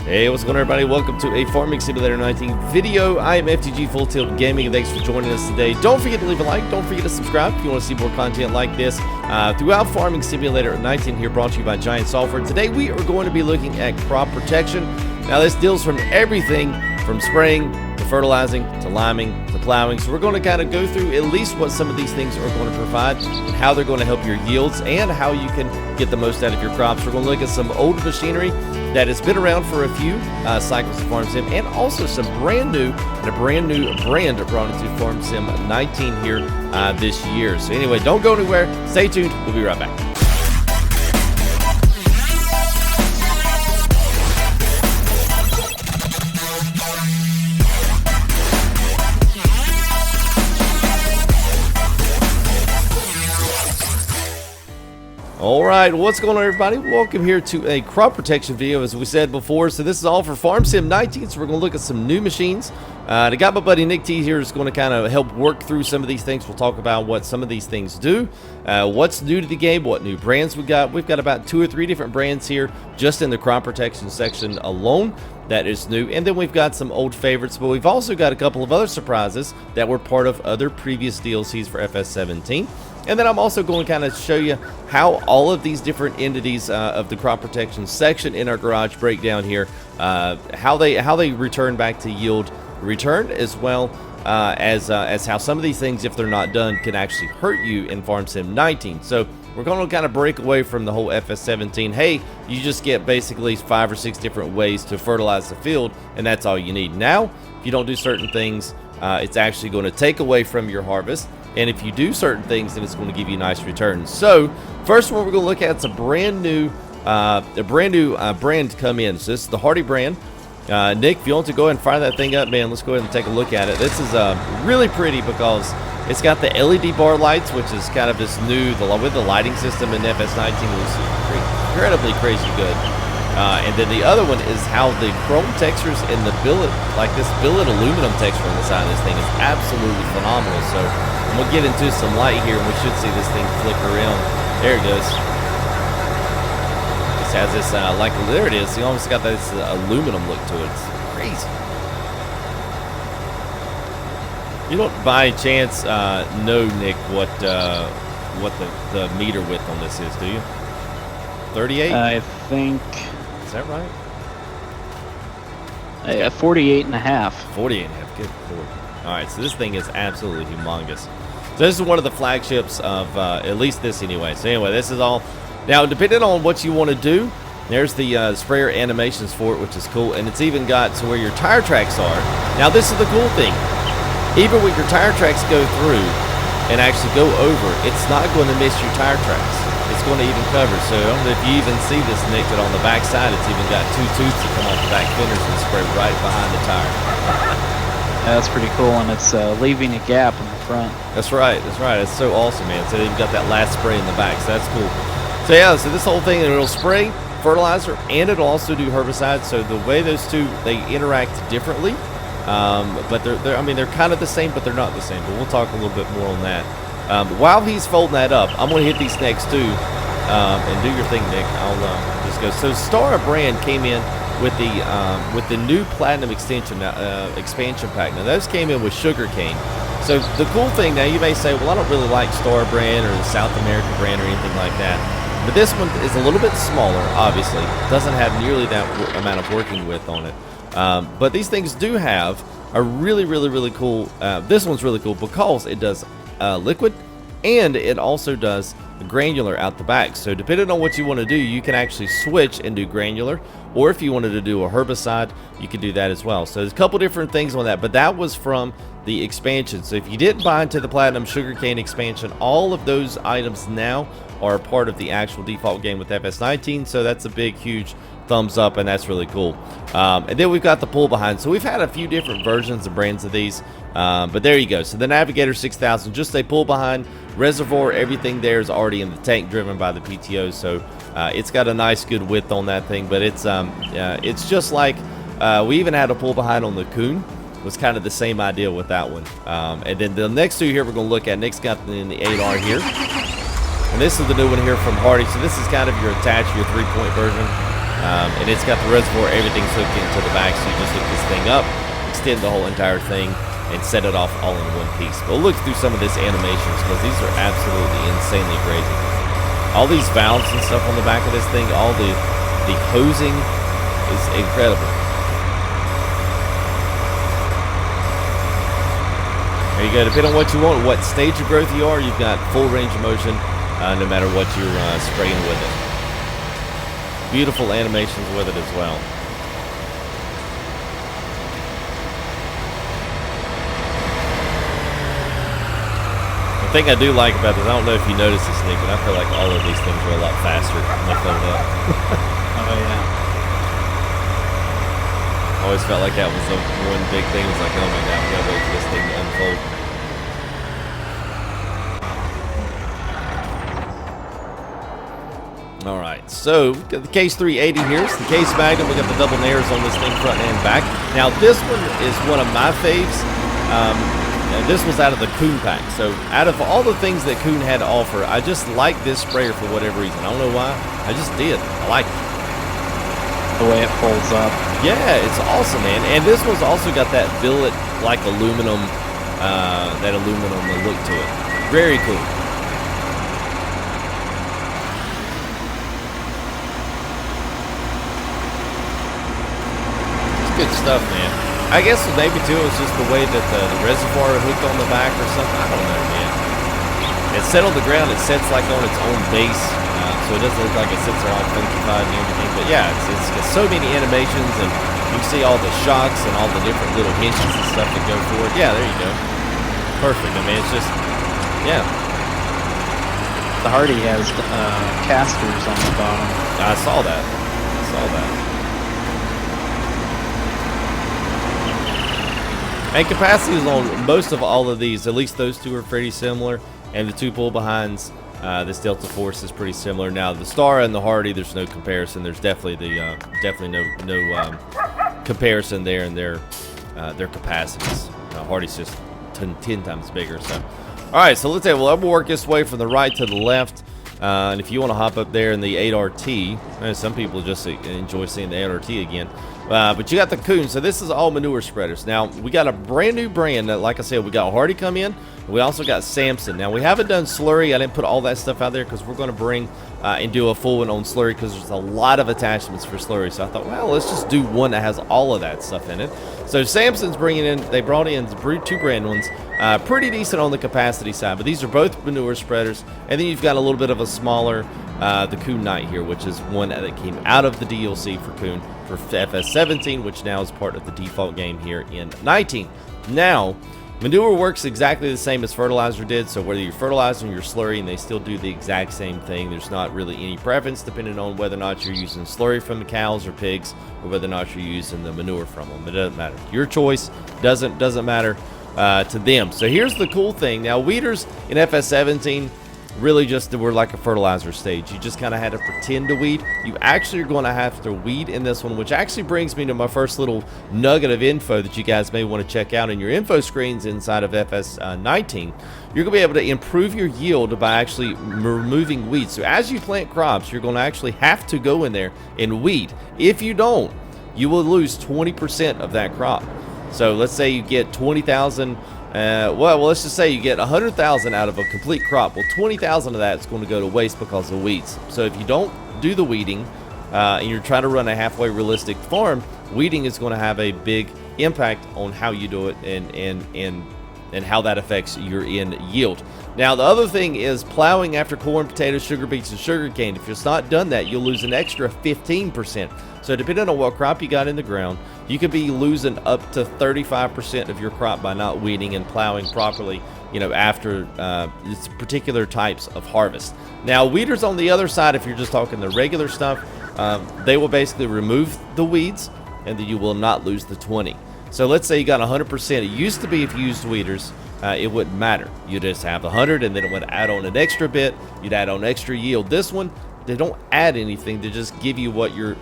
Hey, what's going on, everybody? Welcome to a Farming Simulator 19 video. I am FTG Full Tilt Gaming, and thanks for joining us today. Don't forget to leave a like. Don't forget to subscribe if you want to see more content like this throughout Farming Simulator 19 here, brought to you by Giant Software. Today, we are going to be looking at crop protection. Now, this deals from everything from spraying to fertilizing to liming to plowing. So we're going to kind of go through at least what some of these things are going to provide and how they're going to help your yields and how you can get the most out of your crops. We're going to look at some old machinery that has been around for a few cycles of Farm Sim, and also some brand new brand brought into Farm Sim 19 here this year. So anyway, don't go anywhere. Stay tuned. We'll be right back. Alright, what's going on, everybody? Welcome here to a crop protection video, as we said before. So this is all for Farm Sim 19, so we're going to look at some new machines. I got my buddy Nick T here is going to kind of help work through some of these things. We'll talk about what some of these things do, what's new to the game, what new brands we got. We've got about 2 or 3 different brands here just in the crop protection section alone that is new. And then we've got some old favorites, but we've also got a couple of other surprises that were part of other previous DLCs for FS17. And then I'm also going to kind of show you how all of these different entities of the crop protection section in our garage break down here, how they return back to yield return, as well as how some of these things, if they're not done, can actually hurt you in Farm Sim 19. So we're going to kind of break away from the whole FS17. Hey, you just get basically 5 or 6 different ways to fertilize the field, and that's all you need. Now, if you don't do certain things, it's actually going to take away from your harvest. And if you do certain things, then it's going to give you nice returns. So, first one we're going to look at is a brand new brand to come in. So this is the Hardy brand. Nick, if you want to go ahead and fire that thing up, man, let's go ahead and take a look at it. This is really pretty because it's got the LED bar lights, which is kind of this new, with the lighting system in FS19, looks incredibly crazy good. And then the other one is how the chrome textures in the billet, like this billet aluminum texture on the side of this thing, is absolutely phenomenal. So we'll get into some light here, and we should see this thing flicker around. There it goes. This has this, there it is. You almost got this aluminum look to it. It's crazy. You don't, by chance, know, Nick, what the meter width on this is, do you? 38? I think. Is that right? 48 and a half. 48 and a half. Good lord. All right, so this thing is absolutely humongous. So this is one of the flagships of at least this anyway. So anyway, this is all. Now, depending on what you want to do, there's the sprayer animations for it, which is cool. And it's even got to where your tire tracks are. Now, this is the cool thing. Even when your tire tracks go through and actually go over, it's not going to miss your tire tracks. It's going to even cover. So I don't know if you even see this, Nick, but on the back side, it's even got 2 tubes that come off the back fenders and spray right behind the tire. That's pretty cool, and it's leaving a gap in the front. That's right. That's right. It's so awesome, man. So they've got that last spray in the back, so that's cool. So yeah, so this whole thing, it'll spray fertilizer and it'll also do herbicides. So the way those two, they interact differently, but they're kind of the same, but they're not the same. But we'll talk a little bit more on that. While he's folding that up, I'm going to hit these next two and do your thing, Nick. I'll just go. So Star brand came in with the new Platinum expansion pack. Now those came in with sugarcane. So the cool thing, now you may say, well, I don't really like Star brand or the South American brand or anything like that. But this one is a little bit smaller, obviously. Doesn't have nearly that amount of working width on it. But these things do have a really cool, this one's really cool because it does liquid, and it also does granular out the back. So depending on what you want to do, you can actually switch and do granular, or if you wanted to do a herbicide, you can do that as well. So there's a couple different things on that, but that was from the expansion. So if you didn't buy into the Platinum Sugarcane expansion, all of those items now are part of the actual default game with FS19. So that's a big, huge thumbs up, and that's really cool. And then we've got the pull behind. So we've had a few different versions and brands of these, but there you go. So the Navigator 6000, just a pull behind reservoir. Everything there is already in the tank, driven by the PTO. So it's got a nice, good width on that thing. But it's just like we even had a pull behind on the Coon. It was kind of the same idea with that one. And then the next two here we're going to look at. Nick's got in the 8R here. And this is the new one here from Hardy. So this is kind of your attached, your 3-point version. And it's got the reservoir, everything's hooked into the back, so you just hook this thing up, extend the whole entire thing, and set it off all in one piece. We'll look through some of this animations because these are absolutely insanely crazy. All these valves and stuff on the back of this thing, all the hosing is incredible. There you go. Depending on what you want, what stage of growth you are, you've got full range of motion no matter what you're spraying with it. Beautiful animations with it as well. The thing I do like about this, I don't know if you noticed this, Nick, but I feel like all of these things are a lot faster when they fold up. Oh, yeah. Always felt like that was the one big thing. It was like, oh my God, we gotta wait for this thing to unfold. All right, so we've got the Case 380 here. It's the Case Magnum. We got the double nairs on this thing, front and back. Now, this one is one of my faves. And this was out of the Kuhn pack. So, out of all the things that Kuhn had to offer, I just like this sprayer for whatever reason. I don't know why. I just did. I like it. The way it folds up. Yeah, it's awesome, man. And this one's also got that billet like aluminum, look to it. Very cool. It's good stuff, man. I guess maybe too it's just the way that the reservoir hooked on the back or something. I don't know, man. It's set on the ground. It sets like on its own base. So it doesn't look like it sits there all funkified and everything. But yeah, it's got so many animations, and you see all the shocks and all the different little hinges and stuff that go for it. Yeah, there you go. Perfect. I mean, it's just, yeah. The Hardy has casters on the bottom. I saw that. I saw that. And capacities on most of all of these, at least those two are pretty similar. And the two pull behinds, this Delta Force is pretty similar. Now the Star and the Hardy, there's no comparison. There's definitely no comparison there in their capacities. Hardy's just 10 times bigger. So, all right, so let's say we'll work this way from the right to the left. And if you want to hop up there in the 8RT, some people just enjoy seeing the 8RT again. But you got the Kuhn, so this is all manure spreaders. Now, we got a brand new brand that, like I said, we got Hardy come in. We also got Samson. Now, we haven't done slurry. I didn't put all that stuff out there because we're going to bring and do a full one on slurry because there's a lot of attachments for slurry. So I thought, well, let's just do one that has all of that stuff in it. So Samson's bringing in, they brought in two brand ones. Pretty decent on the capacity side, but these are both manure spreaders. And then you've got a little bit of a smaller, the Kuhn Knight here, which is one that came out of the DLC for Kuhn for FS17, which now is part of the default game here in 19. Now, manure works exactly the same as fertilizer did, so whether you're fertilizing or you're slurrying, they still do the exact same thing. There's not really any preference depending on whether or not you're using slurry from the cows or pigs, or whether or not you're using the manure from them. It doesn't matter. Your choice doesn't matter to them. So here's the cool thing. Now, weeders in FS17 really just were like a fertilizer stage. You just kind of had to pretend to weed. You actually are going to have to weed in this one, which actually brings me to my first little nugget of info that you guys may want to check out in your info screens inside of FS19. You're going to be able to improve your yield by actually removing weeds. So as you plant crops, you're going to actually have to go in there and weed. If you don't, you will lose 20% of that crop. So let's say you get 20,000. Well, let's just say you get 100,000 out of a complete crop. Well, 20,000 of that is going to go to waste because of weeds. So if you don't do the weeding and you're trying to run a halfway realistic farm, weeding is going to have a big impact on how you do it and how that affects your end yield. Now, the other thing is plowing after corn, potatoes, sugar beets, and sugar cane. If it's not done that, you'll lose an extra 15%. So depending on what crop you got in the ground, you could be losing up to 35% of your crop by not weeding and plowing properly, after particular types of harvest. Now, weeders on the other side, if you're just talking the regular stuff, they will basically remove the weeds, and then you will not lose the 20. So let's say you got 100%. It used to be if you used weeders, it wouldn't matter. You just have 100, and then it would add on an extra bit. You'd add on extra yield. This one, they don't add anything. They just give you what you're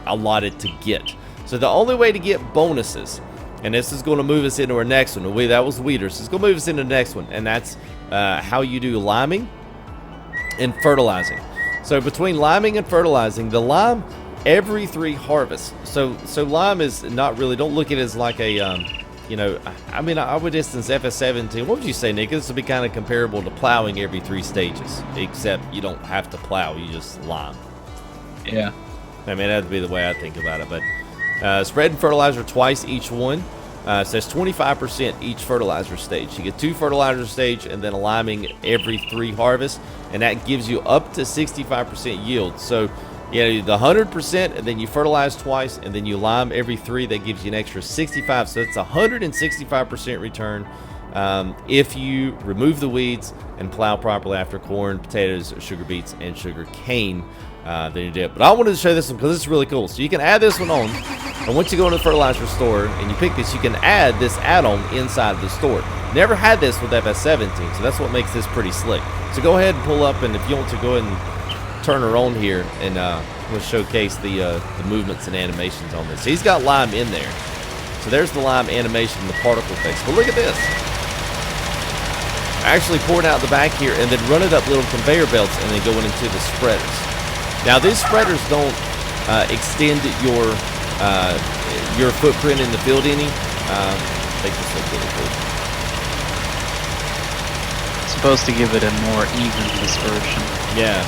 allotted to get. So the only way to get bonuses, and this is going to move us into our next one. That was weeders. It's going to move us into the next one, and that's how you do liming and fertilizing. So between liming and fertilizing, the lime, every 3 harvests. So lime is not really, don't look at it as like a, you know, I mean, I would distance FS17. What would you say, Nick? This would be kind of comparable to plowing every 3 stages, except you don't have to plow, you just lime. Yeah. I mean, that'd be the way I think about it. But spreading fertilizer twice each one. So that's 25% each fertilizer stage. You get 2 fertilizer stage and then a liming every 3 harvests, and that gives you up to 65% yield. So yeah, the 100%, and then you fertilize twice, and then you lime every 3. That gives you an extra 65. So it's a 165% return if you remove the weeds and plow properly after corn, potatoes, sugar beets, and sugar cane. Then you dip. But I wanted to show this one because it's really cool. So you can add this one on, and once you go into the fertilizer store and you pick this, you can add this add-on inside the store. Never had this with FS17, so that's what makes this pretty slick. So go ahead and pull up, and if you want to go ahead and turn her on here, and we'll showcase the movements and animations on this. So he's got lime in there. So there's the lime animation and the particle effects. But look at this. Actually pouring out the back here and then running up little conveyor belts and then going into the spreaders. Now these spreaders don't extend your footprint in the field any. I think this looks really cool. It's supposed to give it a more even dispersion. Yeah,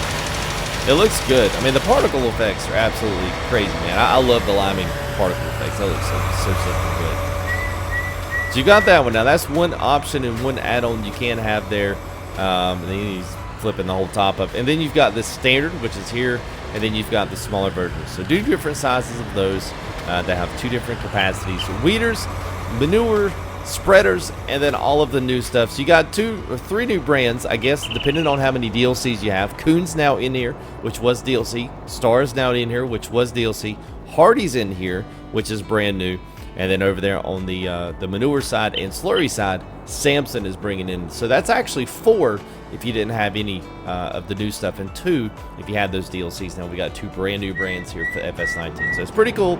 it looks good. I mean, the particle effects are absolutely crazy, man. I love the liming particle effects. That looks so good. So you got that one. Now that's one option and one add-on you can have there. And then he's flipping the whole top up, and then you've got the standard, which is here, and then you've got the smaller versions. So 2 different sizes of those that have 2 different capacities: weeders, manure, spreaders, and then all of the new stuff. So you got 2 or 3 new brands, I guess, depending on how many DLCs you have. Coon's now in here, which was DLC. Star's now in here, which was DLC. Hardy's in here, which is brand new. And then over there on the manure side and slurry side, Samson is bringing in. So that's actually 4 if you didn't have any of the new stuff, and 2 if you had those DLCs. Now we got 2 brand new brands here for FS19. So it's pretty cool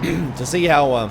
to see how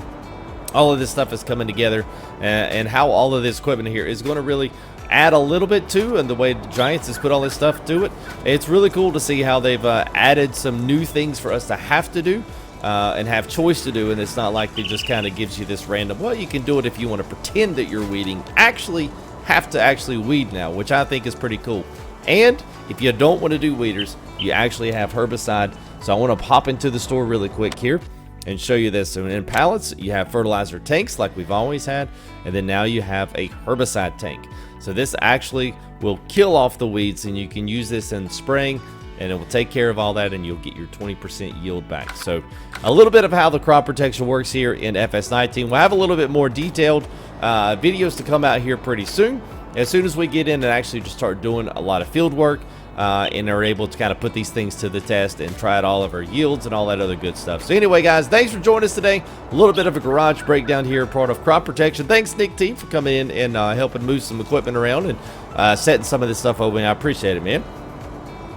all of this stuff is coming together, and how all of this equipment here is going to really add a little bit to, and the way Giants has put all this stuff to it. It's really cool to see how they've added some new things for us to have to do. And have choice to do, and it's not like it just kind of gives you this random, well, you can do it if you want to pretend that you're weeding. Actually have to actually weed now, which I think is pretty cool. And if you don't want to do weeders, you actually have herbicide. So I want to pop into the store really quick here and show you this. So in pallets, you have fertilizer tanks like we've always had, and then now you have a herbicide tank. So this actually will kill off the weeds, and you can use this in spraying, and it will take care of all that, and you'll get your 20% yield back. So a little bit of how the crop protection works here in FS19. We'll have a little bit more detailed videos to come out here pretty soon as we get in and actually just start doing a lot of field work, and are able to kind of put these things to the test and try out all of our yields and all that other good stuff. So anyway, guys, thanks for joining us today. A little bit of a garage breakdown here, part of crop protection. Thanks, Nick T, for coming in and helping move some equipment around and setting some of this stuff over. I appreciate it, man.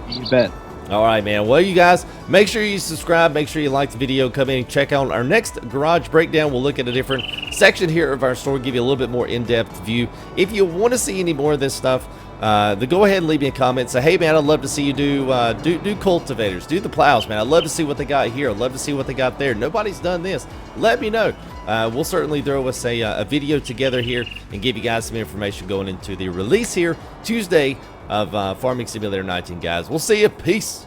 You bet. All right, man. Well, you guys, make sure you subscribe. Make sure you like the video. Come in and check out our next garage breakdown. We'll look at a different section here of our store, give you a little bit more in-depth view. If you want to see any more of this stuff, then go ahead and leave me a comment. Say, hey, man, I'd love to see you do cultivators, do the plows, man. I'd love to see what they got here. I'd love to see what they got there. Nobody's done this. Let me know. We'll certainly throw us a video together here and give you guys some information going into the release here Tuesday of Farming Simulator 19, guys. We'll see you. Peace.